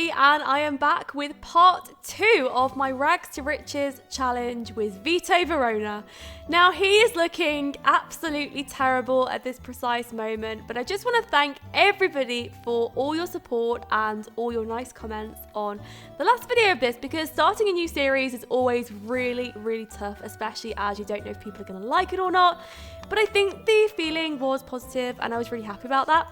everybody, and I am back with part 2 of my Rags to Riches challenge with Vito Verona. Now, he is looking absolutely terrible at this precise moment, but I just want to thank everybody for all your support and all your nice comments on the last video of this, because starting a new series is always really, really tough, especially as you don't know if people are going to like it or not. But I think the feeling was positive and I was really happy about that.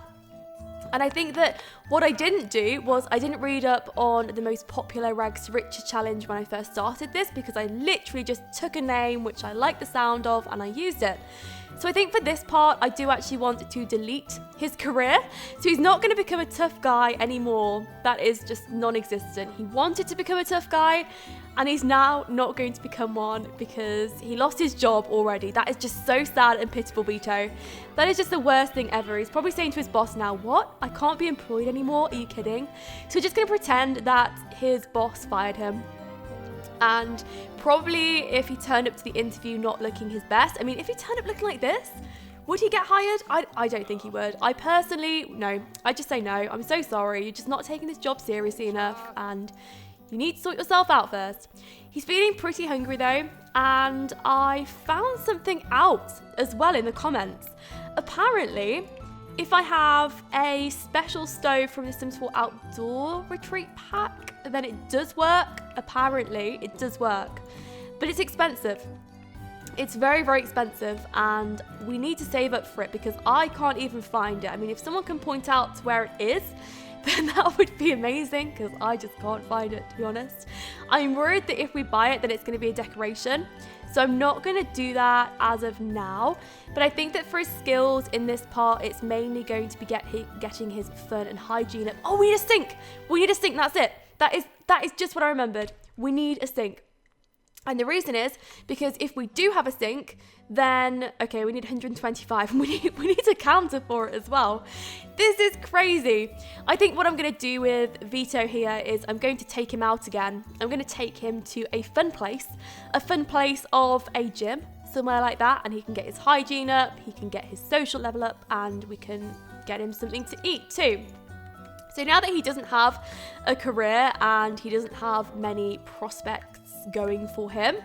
And I think that what I didn't do was I didn't read up on the most popular Rags to Riches challenge when I first started this, because I literally just took a name which I liked the sound of and I used it. So I think for this part, I do actually want to delete his career. So he's not going to become a tough guy anymore. That is just non-existent. He wanted to become a tough guy and he's now not going to become one because he lost his job already. That is just so sad and pitiful, Vito. That is just the worst thing ever. He's probably saying to his boss now, what? I can't be employed anymore? Are you kidding? So we're just going to pretend that his boss fired him. And probably if he turned up to the interview not looking his best, I mean, if he turned up looking like this, would he get hired? I don't think he would. I personally, no. I just say no. I'm so sorry. You're just not taking this job seriously enough and you need to sort yourself out first. He's feeling pretty hungry though, and I found something out as well in the comments. Apparently, if I have a special stove from the Sims 4 Outdoor Retreat pack, then it does work. Apparently, it does work. But it's expensive. It's very, very expensive, and we need to save up for it because I can't even find it. I mean, if someone can point out where it is, then that would be amazing, because I just can't find it, to be honest. I'm worried that if we buy it, then it's going to be a decoration. So I'm not going to do that as of now. But I think that for his skills in this part, it's mainly going to be getting his fun and hygiene up. Oh, we need a sink. We need a sink. That's it. That is just what I remembered. We need a sink. And the reason is because if we do have a sink, then, okay, we need 125 and we need a counter for it as well. This is crazy. I think what I'm going to do with Vito here is I'm going to take him out again. I'm going to take him to a fun place of a gym, somewhere like that, and he can get his hygiene up, he can get his social level up, and we can get him something to eat too. So now that he doesn't have a career and he doesn't have many prospects going for him,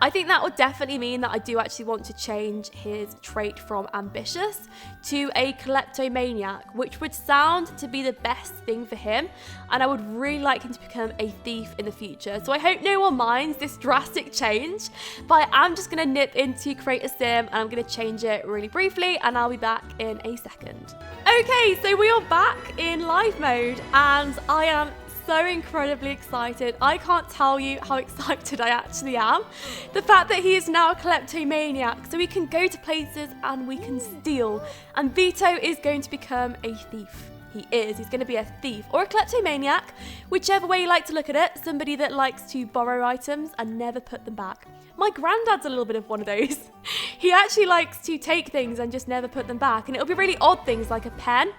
I think that would definitely mean that I do actually want to change his trait from ambitious to a kleptomaniac, which would sound to be the best thing for him, and I would really like him to become a thief in the future. So I hope no one minds this drastic change, but I'm just going to nip into Create a Sim and I'm going to change it really briefly, and I'll be back in a second. Okay, so we are back in live mode and I am so incredibly excited. I can't tell you how excited I actually am. The fact that he is now a kleptomaniac, so we can go to places and we can steal. And Vito is going to become a thief. He is. He's going to be a thief or a kleptomaniac, whichever way you like to look at it. Somebody that likes to borrow items and never put them back. My granddad's a little bit of one of those. He actually likes to take things and just never put them back. And it'll be really odd things like a pen.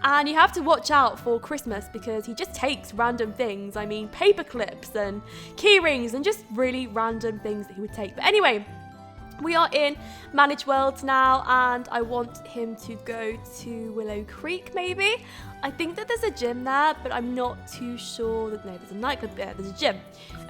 And you have to watch out for Christmas because he just takes random things. I mean, paper clips and key rings and just really random things that he would take. But anyway, we are in Manage Worlds now and I want him to go to Willow Creek maybe. I think that there's a gym there, but I'm not too sure. No, there's a nightclub there, there's a gym.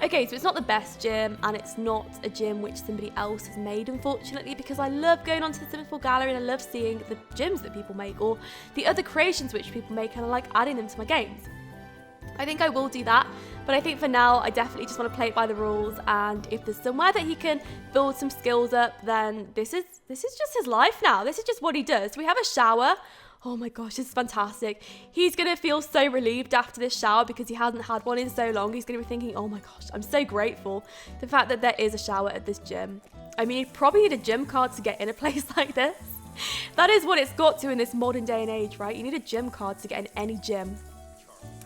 Okay, so it's not the best gym and it's not a gym which somebody else has made, unfortunately, because I love going onto the Sims 4 gallery and I love seeing the gyms that people make or the other creations which people make, and I like adding them to my games. I think I will do that, but I think for now I definitely just want to play it by the rules, and if there's somewhere that he can build some skills up, then this is just his life now. This is just what he does. We have a shower. Oh my gosh, this is fantastic. He's going to feel so relieved after this shower because he hasn't had one in so long. He's going to be thinking, oh my gosh, I'm so grateful the fact that there is a shower at this gym. I mean, you probably need a gym card to get in a place like this. That is what it's got to in this modern day and age, right? You need a gym card to get in any gym.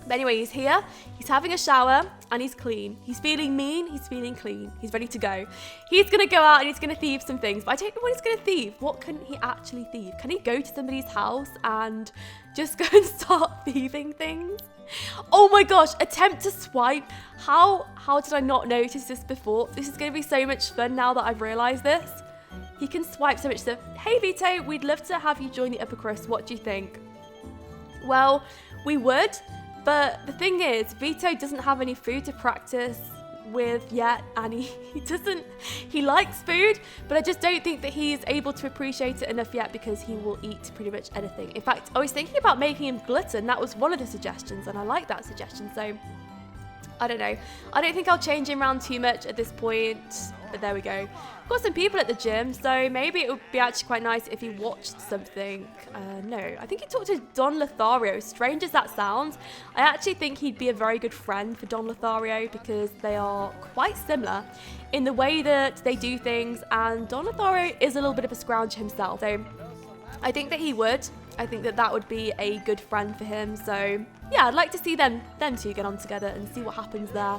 But anyway, he's here, he's having a shower, and he's clean. He's feeling mean, he's feeling clean. He's ready to go. He's going to go out and he's going to thieve some things, but I don't know what he's going to thieve. What can he actually thieve? Can he go to somebody's house and just go and start thieving things? Oh my gosh, attempt to swipe. How did I not notice this before? This is going to be so much fun now that I've realised this. He can swipe so much stuff. Hey Vito, we'd love to have you join the upper crust. What do you think? Well, we would, But the thing is, Vito doesn't have any food to practice with yet, and he likes food, but I just don't think that he's able to appreciate it enough yet, because he will eat pretty much anything. In fact, I was thinking about making him gluten. That was one of the suggestions, and I like that suggestion, so I don't know. I don't think I'll change him around too much at this point, but there we go. I've got some people at the gym, so maybe it would be actually quite nice if he watched something. No, I think he talked to Don Lothario. Strange as that sounds, I actually think he'd be a very good friend for Don Lothario, because they are quite similar in the way that they do things, and Don Lothario is a little bit of a scrounger himself, so I think that he would. I think that that would be a good friend for him. So yeah, I'd like to see them two get on together and see what happens there.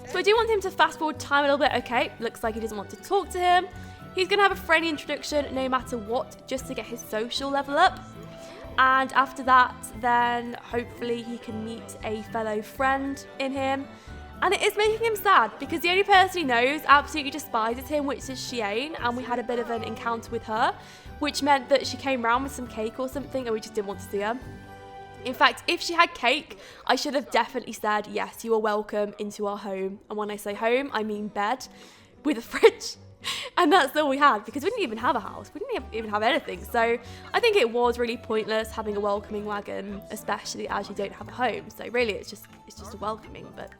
So I do want him to fast forward time a little bit. Okay, looks like he doesn't want to talk to him. He's going to have a friendly introduction no matter what, just to get his social level up. And after that, then hopefully he can meet a fellow friend in him. And it is making him sad, because the only person he knows absolutely despises him, which is Cheyenne, and we had a bit of an encounter with her, which meant that she came round with some cake or something, and we just didn't want to see her. In fact, if she had cake, I should have definitely said, yes, you are welcome into our home. And when I say home, I mean bed with a fridge. And that's all we had, because we didn't even have a house. We didn't even have anything. So I think it was really pointless having a welcoming wagon, especially as you don't have a home. So really, it's just a welcoming, but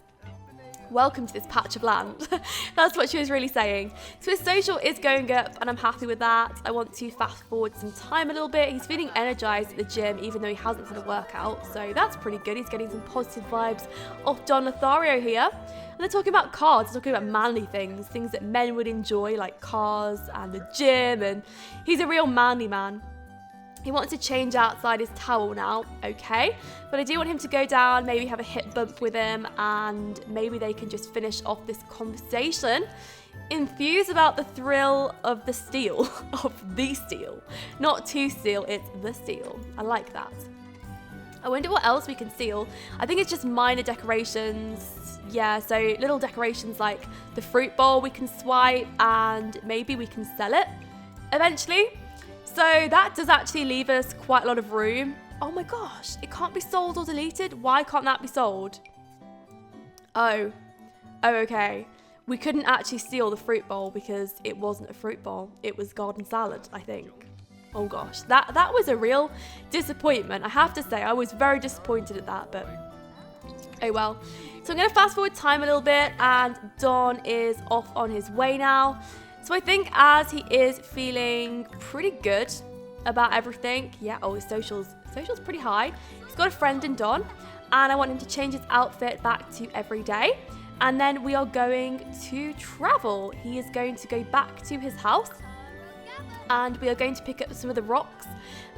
welcome to this patch of land. That's what she was really saying. So his social is going up, and I'm happy with that. I want to fast forward some time a little bit. He's feeling energized at the gym, even though he hasn't had a workout, so that's pretty good. He's getting some positive vibes off Don Lothario here. And they're talking about cars, they're talking about manly things that men would enjoy, like cars and the gym, and he's a real manly man. He wants to change outside his towel now, okay, but I do want him to go down, maybe have a hip bump with him, and maybe they can just finish off this conversation, enthused about the thrill of the steal, not to steal, it's the steal. I like that. I wonder what else we can steal. I think it's just minor decorations. Yeah, so little decorations like the fruit bowl we can swipe, and maybe we can sell it eventually. So that does actually leave us quite a lot of room. Oh my gosh, it can't be sold or deleted. Why can't that be sold? Oh, okay. We couldn't actually steal the fruit bowl because it wasn't a fruit bowl. It was garden salad, I think. Oh gosh, that was a real disappointment. I have to say, I was very disappointed at that, but oh well. So I'm going to fast forward time a little bit, and Don is off on his way now. So I think as he is feeling pretty good about everything, yeah, oh, his social's pretty high. He's got a friend in Don, and I want him to change his outfit back to everyday. And then we are going to travel. He is going to go back to his house, and we are going to pick up some of the rocks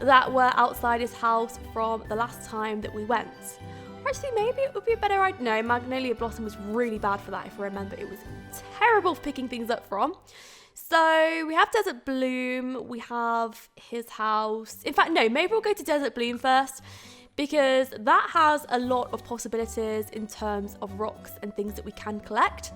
that were outside his house from the last time that we went. Or actually, maybe it would be a better idea. No, Magnolia Blossom was really bad for that, if I remember. It was terrible for picking things up from. So we have Desert Bloom, we have his house. In fact, no, maybe we'll go to Desert Bloom first, because that has a lot of possibilities in terms of rocks and things that we can collect.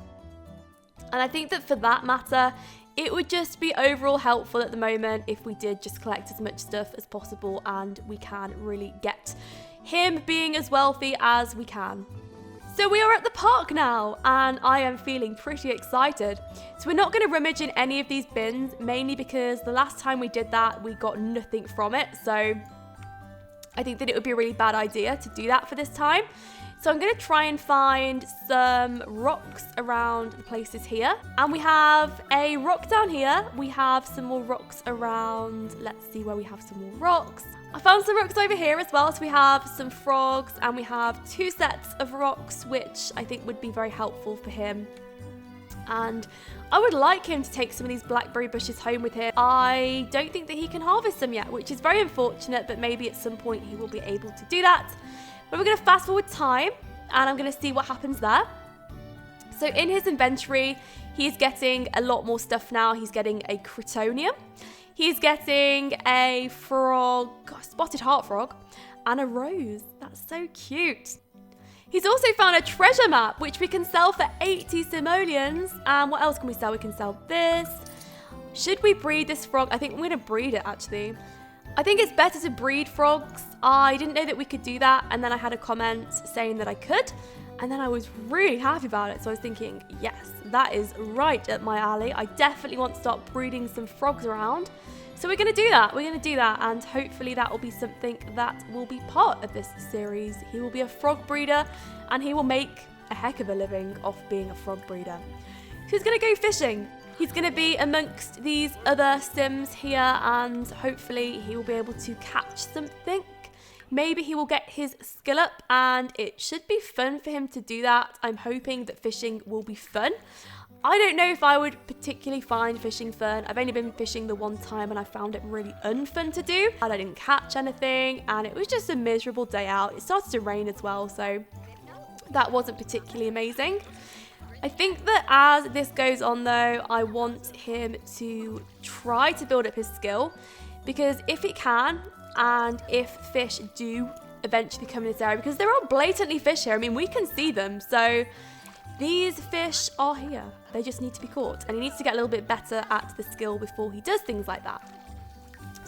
And I think that for that matter, it would just be overall helpful at the moment if we did just collect as much stuff as possible, and we can really get him being as wealthy as we can. So we are at the park now, and I am feeling pretty excited. So we're not going to rummage in any of these bins, mainly because the last time we did that, we got nothing from it. So I think that it would be a really bad idea to do that for this time. So I'm going to try and find some rocks around the places here. And we have a rock down here. We have some more rocks around. Let's see where we have some more rocks. I found some rocks over here as well. So we have some frogs, and we have 2 sets of rocks, which I think would be very helpful for him. And I would like him to take some of these blackberry bushes home with him. I don't think that he can harvest them yet, which is very unfortunate, but maybe at some point he will be able to do that. But we're going to fast forward time, and I'm going to see what happens there. So in his inventory, he's getting a lot more stuff now. He's getting a Cretonium. He's getting a frog, spotted heart frog, and a rose. That's so cute. He's also found a treasure map, which we can sell for 80 Simoleons. And what else can we sell? We can sell this. Should we breed this frog? I think I'm going to breed it, actually. I think it's better to breed frogs. I didn't know that we could do that, and then I had a comment saying that I could, and then I was really happy about it. So I was thinking, yes, that is right up my alley. I definitely want to start breeding some frogs around. So we're going to do that. We're going to do that, and hopefully that will be something that will be part of this series. He will be a frog breeder, and he will make a heck of a living off being a frog breeder. So he's going to go fishing. He's going to be amongst these other Sims here, and hopefully he will be able to catch something. Maybe he will get his skill up, and it should be fun for him to do that. I'm hoping that fishing will be fun. I don't know if I would particularly find fishing fun. I've only been fishing the one time and I found it really unfun to do. And I didn't catch anything, and it was just a miserable day out. It started to rain as well, so that wasn't particularly amazing. I think that as this goes on though, I want him to try to build up his skill, because if he can, and if fish do eventually come in this area, because there are blatantly fish here. I mean, we can see them, so these fish are here. They just need to be caught, and he needs to get a little bit better at the skill before he does things like that.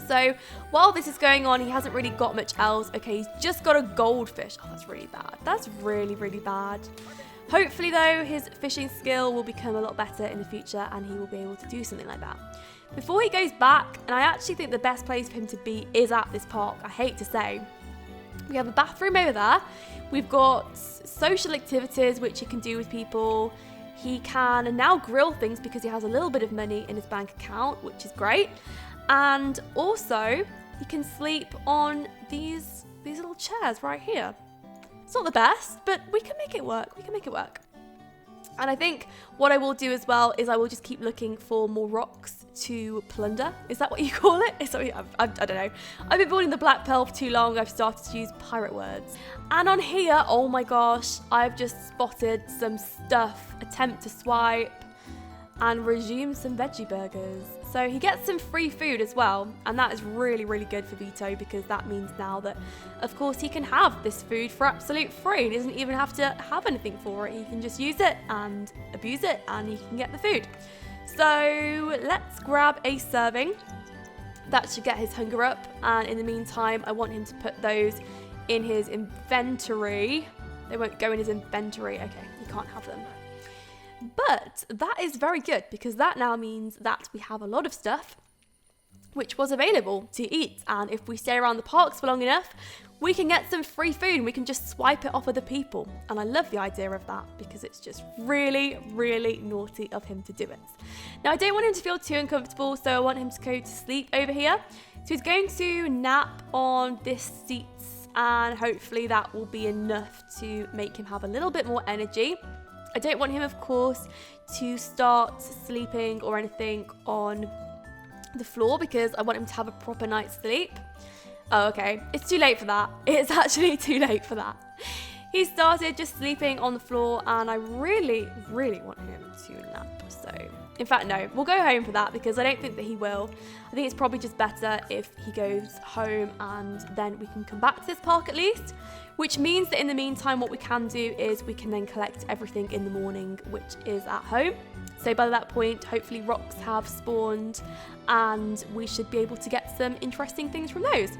So while this is going on, he hasn't really got much else. Okay, he's just got a goldfish. Oh, that's really bad. That's really, really bad. Hopefully though, his fishing skill will become a lot better in the future, and he will be able to do something like that. Before he goes back, and I actually think the best place for him to be is at this park, I hate to say. We have a bathroom over there. We've got social activities which he can do with people. He can now grill things because he has a little bit of money in his bank account, which is great. And also, he can sleep on these little chairs right here. It's not the best, but we can make it work. We can make it work. And I think what I will do as well is I will just keep looking for more rocks to plunder. Is that what you call it? I don't know. I've been building the Black Pearl for too long. I've started to use pirate words. And on here, oh my gosh, I've just spotted some stuff. Attempt to swipe and resume some veggie burgers. So he gets some free food as well, and that is really, really good for Vito, because that means now that, of course, he can have this food for absolute free. He doesn't even have to have anything for it. He can just use it and abuse it, and he can get the food. So let's grab a serving. That should get his hunger up, and in the meantime, I want him to put those in his inventory. They won't go in his inventory. Okay, you can't have them. But that is very good, because that now means that we have a lot of stuff which was available to eat, and if we stay around the parks for long enough, we can get some free food and we can just swipe it off other people. And I love the idea of that, because it's just really, really naughty of him to do it. Now, I don't want him to feel too uncomfortable, so I want him to go to sleep over here. So he's going to nap on this seat, and hopefully that will be enough to make him have a little bit more energy. I don't want him, of course, to start sleeping or anything on the floor, because I want him to have a proper night's sleep. Oh, okay. It's too late for that. It's actually too late for that. He started just sleeping on the floor, and I really, really want him to nap. So, in fact, no, we'll go home for that, because I don't think that he will. I think it's probably just better if he goes home, and then we can come back to this park at least. Which means that in the meantime, what we can do is we can then collect everything in the morning, which is at home. So by that point, hopefully rocks have spawned, and we should be able to get some interesting things from those.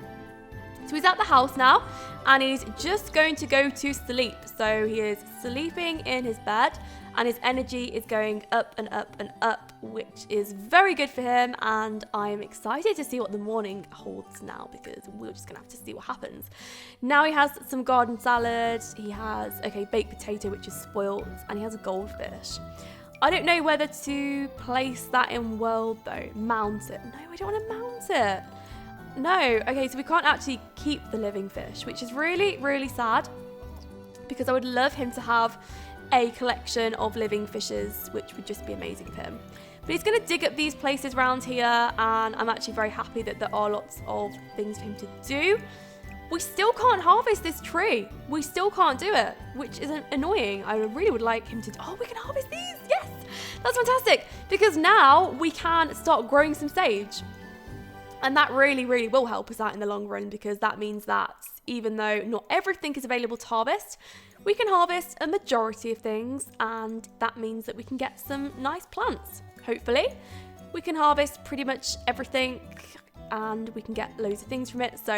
So he's at the house now, and he's just going to go to sleep. So he is sleeping in his bed, and his energy is going up and up and up, which is very good for him. And I'm excited to see what the morning holds now, because we're just gonna have to see what happens. Now he has some garden salad, he has, baked potato, which is spoiled, and he has a goldfish. I don't know whether to place that in world though. Mount it. No, I don't want to mount it. No. Okay, so we can't actually keep the living fish, which is really, really sad, because I would love him to have a collection of living fishes, which would just be amazing for him. But he's going to dig up these places around here, and I'm actually very happy that there are lots of things for him to do. We still can't harvest this tree. We still can't do it, which is annoying. I really would like him to do. Oh, we can harvest these. Yes, that's fantastic, because now we can start growing some sage. And that really, really will help us out in the long run, because that means that even though not everything is available to harvest, we can harvest a majority of things, and that means that we can get some nice plants. Hopefully, we can harvest pretty much everything and we can get loads of things from it. So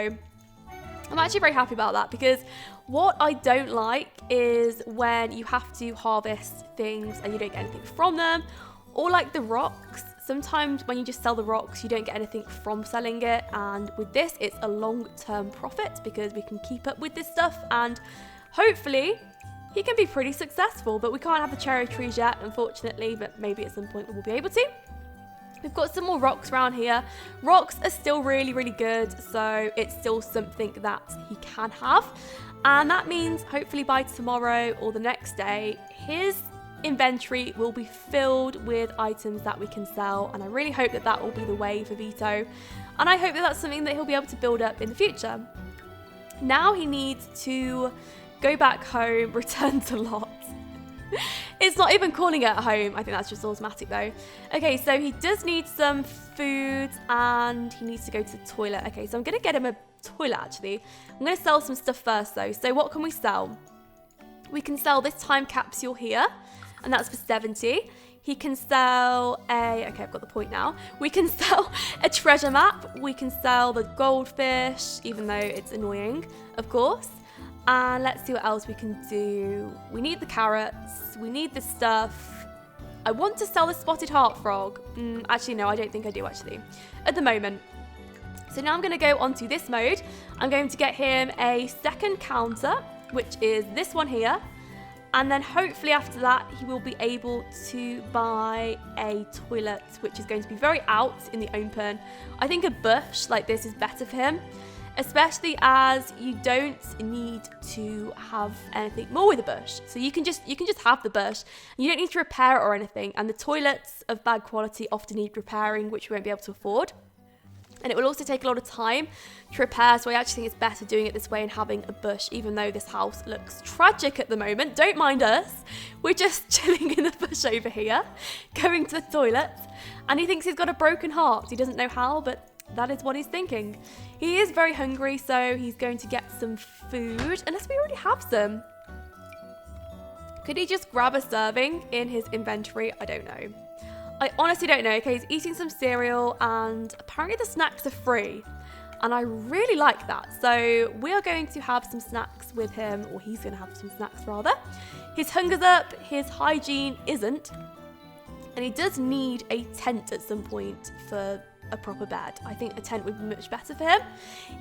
I'm actually very happy about that, because what I don't like is when you have to harvest things and you don't get anything from them, or like the rocks. Sometimes when you just sell the rocks, you don't get anything from selling it, and with this it's a long-term profit because we can keep up with this stuff, and hopefully he can be pretty successful. But we can't have the cherry trees yet, unfortunately, but maybe at some point we'll be able to. We've got some more rocks around here. Rocks are still really, really good, so it's still something that he can have. And that means hopefully by tomorrow or the next day, his inventory will be filled with items that we can sell. And I really hope that that will be the way for Vito. And I hope that that's something that he'll be able to build up in the future. Now he needs to go back home, return to lot. It's not even calling it home. I think that's just automatic though. Okay, so he does need some food and he needs to go to the toilet. Okay, so I'm going to get him a toilet actually. I'm going to sell some stuff first though. So what can we sell? We can sell this time capsule here, and that's for 70. He can sell okay, I've got the point now. We can sell a treasure map. We can sell the goldfish, even though it's annoying, of course. And let's see what else we can do. We need the carrots. We need the stuff. I want to sell the spotted heart frog. Actually, no, I don't think I do actually at the moment. So now I'm going to go onto this mode. I'm going to get him a second counter, which is this one here. And then hopefully after that, he will be able to buy a toilet, which is going to be very out in the open. I think a bush like this is better for him, especially as you don't need to have anything more with a bush. So you can just have the bush. You don't need to repair it or anything. And the toilets of bad quality often need repairing, which we won't be able to afford. And it will also take a lot of time to repair, so I actually think it's better doing it this way and having a bush, even though this house looks tragic at the moment. Don't mind us. We're just chilling in the bush over here, going to the toilet. And he thinks he's got a broken heart. He doesn't know how, but that is what he's thinking. He is very hungry, so he's going to get some food, unless we already have some. Could he just grab a serving in his inventory? I don't know. I honestly don't know. Okay, he's eating some cereal and apparently the snacks are free. And I really like that. So we are going to have some snacks with him, or he's going to have some snacks rather. His hunger's up, his hygiene isn't. And he does need a tent at some point for a proper bed. I think a tent would be much better for him.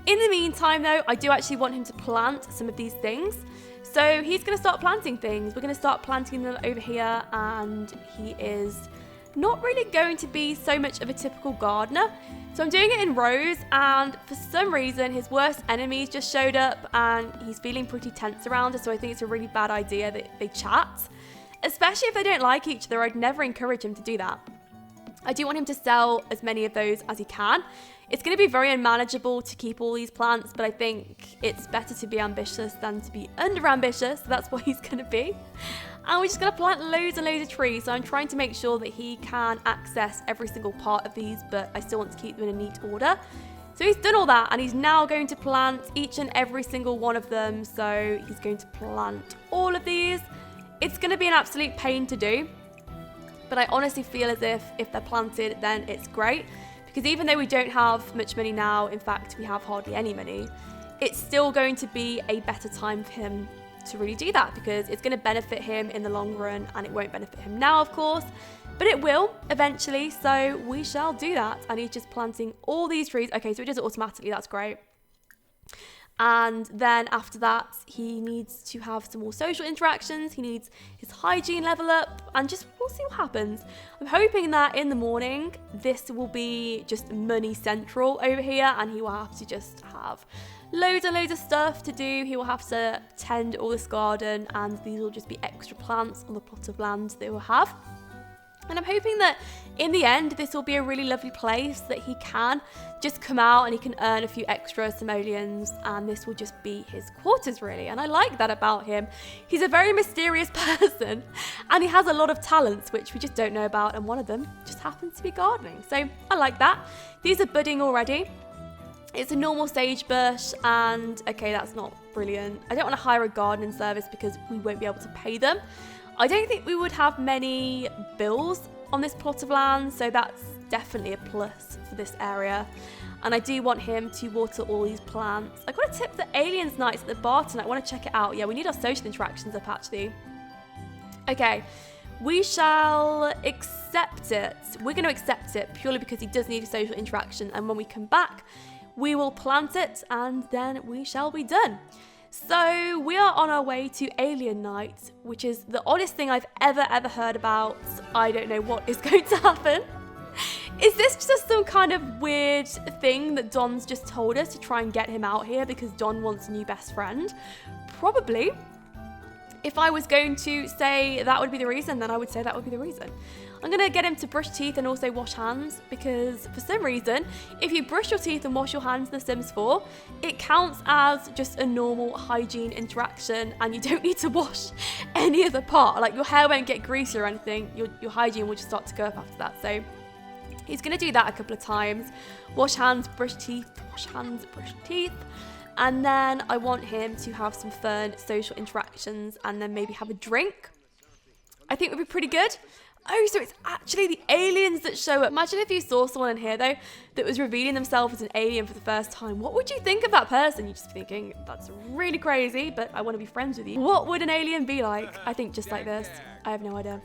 In the meantime though, I do actually want him to plant some of these things. So he's going to start planting things. We're going to start planting them over here, and he is not really going to be so much of a typical gardener. So I'm doing it in rows, and for some reason his worst enemies just showed up and he's feeling pretty tense around us. So I think it's a really bad idea that they chat, especially if they don't like each other. I'd never encourage him to do that. I do want him to sell as many of those as he can. It's going to be very unmanageable to keep all these plants, but I think it's better to be ambitious than to be under ambitious. So that's what he's going to be. And we're just going to plant loads and loads of trees. So I'm trying to make sure that he can access every single part of these, but I still want to keep them in a neat order. So he's done all that, and he's now going to plant each and every single one of them. So he's going to plant all of these. It's going to be an absolute pain to do, but I honestly feel as if they're planted, then it's great. Because even though we don't have much money now, in fact, we have hardly any money, it's still going to be a better time for him to really do that, because it's going to benefit him in the long run, and it won't benefit him now, of course, but it will eventually. So we shall do that. And he's just planting all these trees. Okay, so it does it automatically. That's great. And then after that, he needs to have some more social interactions. He needs his hygiene level up, and just we'll see what happens. I'm hoping that in the morning, this will be just money central over here, and he will have to just have loads and loads of stuff to do. He will have to tend all this garden, and these will just be extra plants on the plot of land they will have. And I'm hoping that in the end, this will be a really lovely place that he can just come out and he can earn a few extra simoleons, and this will just be his quarters really. And I like that about him. He's a very mysterious person, and he has a lot of talents which we just don't know about, and one of them just happens to be gardening. So I like that. These are budding already. It's a normal sage bush, and okay, that's not brilliant. I don't want to hire a gardening service because we won't be able to pay them. I don't think we would have many bills on this plot of land, so that's definitely a plus for this area. And I do want him to water all these plants. I got a tip for Aliens Nights at the bar tonight. I want to check it out. Yeah, we need our social interactions up actually. Okay, we shall accept it. We're going to accept it purely because he does need a social interaction. And when we come back, we will plant it and then we shall be done. So we are on our way to Alien Night, which is the oddest thing I've ever heard about. I don't know what is going to happen. Is this just some kind of weird thing that Don's just told us to try and get him out here because Don wants a new best friend? Probably. If I was going to say that would be the reason, then I would say that would be the reason. I'm going to get him to brush teeth and also wash hands because for some reason, if you brush your teeth and wash your hands in The Sims 4, it counts as just a normal hygiene interaction and you don't need to wash any other part. Like your hair won't get greasy or anything. Your hygiene will just start to go up after that. So he's going to do that a couple of times. Wash hands, brush teeth, wash hands, brush teeth. And then I want him to have some fun social interactions and then maybe have a drink. I think would be pretty good. Oh, so it's actually the aliens that show up. Imagine if you saw someone in here, though, that was revealing themselves as an alien for the first time. What would you think of that person? You're just thinking, that's really crazy, but I want to be friends with you. What would an alien be like? I think just like this. I have no idea.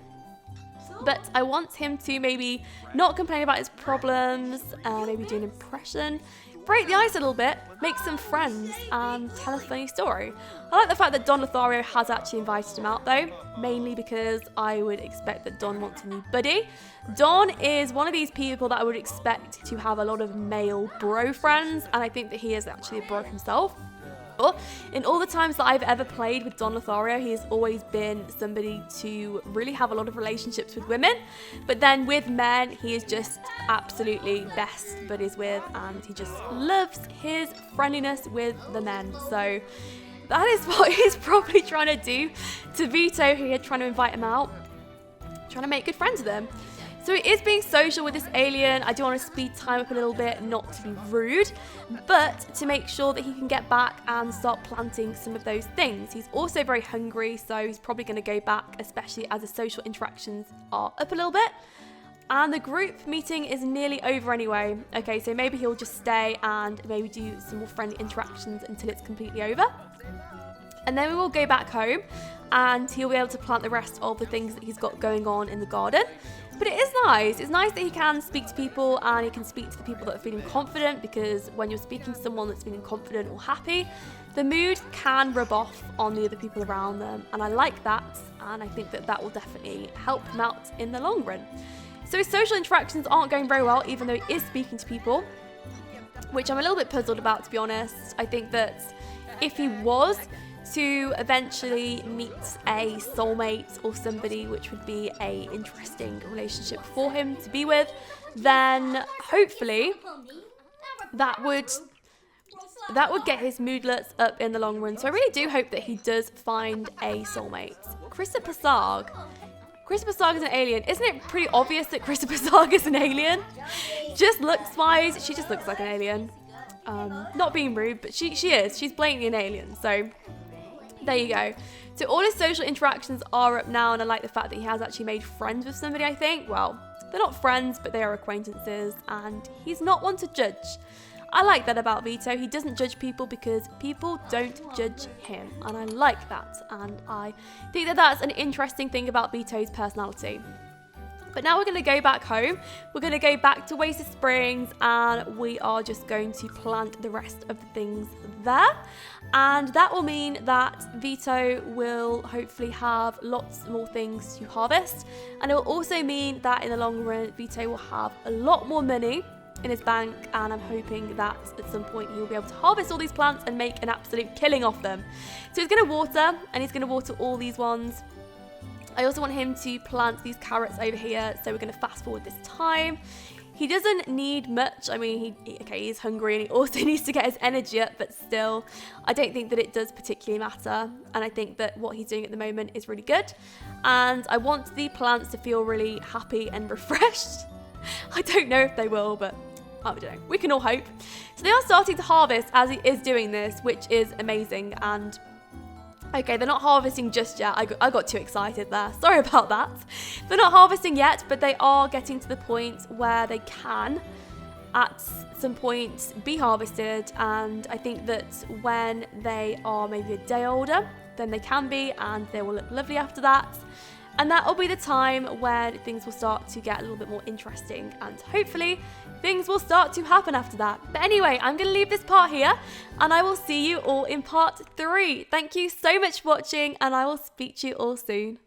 But I want him to maybe not complain about his problems, maybe do an impression, break the ice a little bit, make some friends, and tell a funny story. I like the fact that Don Lothario has actually invited him out though, mainly because I would expect that Don wants a new buddy. Don is one of these people that I would expect to have a lot of male bro friends, and I think that he is actually a bro himself. In all the times that I've ever played with Don Lothario, he has always been somebody to really have a lot of relationships with women, but then with men, he is just absolutely best buddies with, and he just loves his friendliness with the men. So that is what he's probably trying to do to Vito here, trying to invite him out, trying to make good friends with him. So he is being social with this alien. I do want to speed time up a little bit, not to be rude, but to make sure that he can get back and start planting some of those things. He's also very hungry, so he's probably going to go back, especially as the social interactions are up a little bit. And the group meeting is nearly over anyway. Okay, so maybe he'll just stay and maybe do some more friendly interactions until it's completely over. And then we will go back home and he'll be able to plant the rest of the things that he's got going on in the garden. But it is nice. It's nice that he can speak to people and he can speak to the people that are feeling confident, because when you're speaking to someone that's feeling confident or happy, the mood can rub off on the other people around them. And I like that, and I think that that will definitely help him out in the long run. So his social interactions aren't going very well, even though he is speaking to people, which I'm a little bit puzzled about, to be honest. I think that if he was to eventually meet a soulmate or somebody which would be a interesting relationship for him to be with, then hopefully that would get his moodlets up in the long run. So I really do hope that he does find a soulmate. Krista Passarg. Krista Passarg is an alien. Isn't it pretty obvious that Krista Passarg is an alien? Just looks wise, she just looks like an alien. Not being rude, but she is. She's blatantly an alien. So there you go. So all his social interactions are up now, and I like the fact that he has actually made friends with somebody, I think. Well, they're not friends, but they are acquaintances, and he's not one to judge. I like that about Vito. He doesn't judge people because people don't judge him, and I like that, and I think that that's an interesting thing about Vito's personality. But now we're going to go back home. We're going to go back to Oasis Springs, and we are just going to plant the rest of the things there. And that will mean that Vito will hopefully have lots more things to harvest. And it will also mean that in the long run, Vito will have a lot more money in his bank, and I'm hoping that at some point he'll be able to harvest all these plants and make an absolute killing off them. So he's going to water, and he's going to water all these ones. I also want him to plant these carrots over here, so we're going to fast forward this time. He doesn't need much. I mean, he's hungry and he also needs to get his energy up, but still, I don't think that it does particularly matter. And I think that what he's doing at the moment is really good. And I want the plants to feel really happy and refreshed. I don't know if they will, but I don't know. We can all hope. So they are starting to harvest as he is doing this, which is amazing. And okay, they're not harvesting just yet. I got too excited there. Sorry about that. They're not harvesting yet, but they are getting to the point where they can. at some point be harvested, and I think that when they are maybe a day older, then they can be, and they will look lovely after that. And that will be the time when things will start to get a little bit more interesting, and hopefully things will start to happen after that. But anyway, I'm going to leave this part here, and I will see you all in part 3. Thank you so much for watching, and I will speak to you all soon.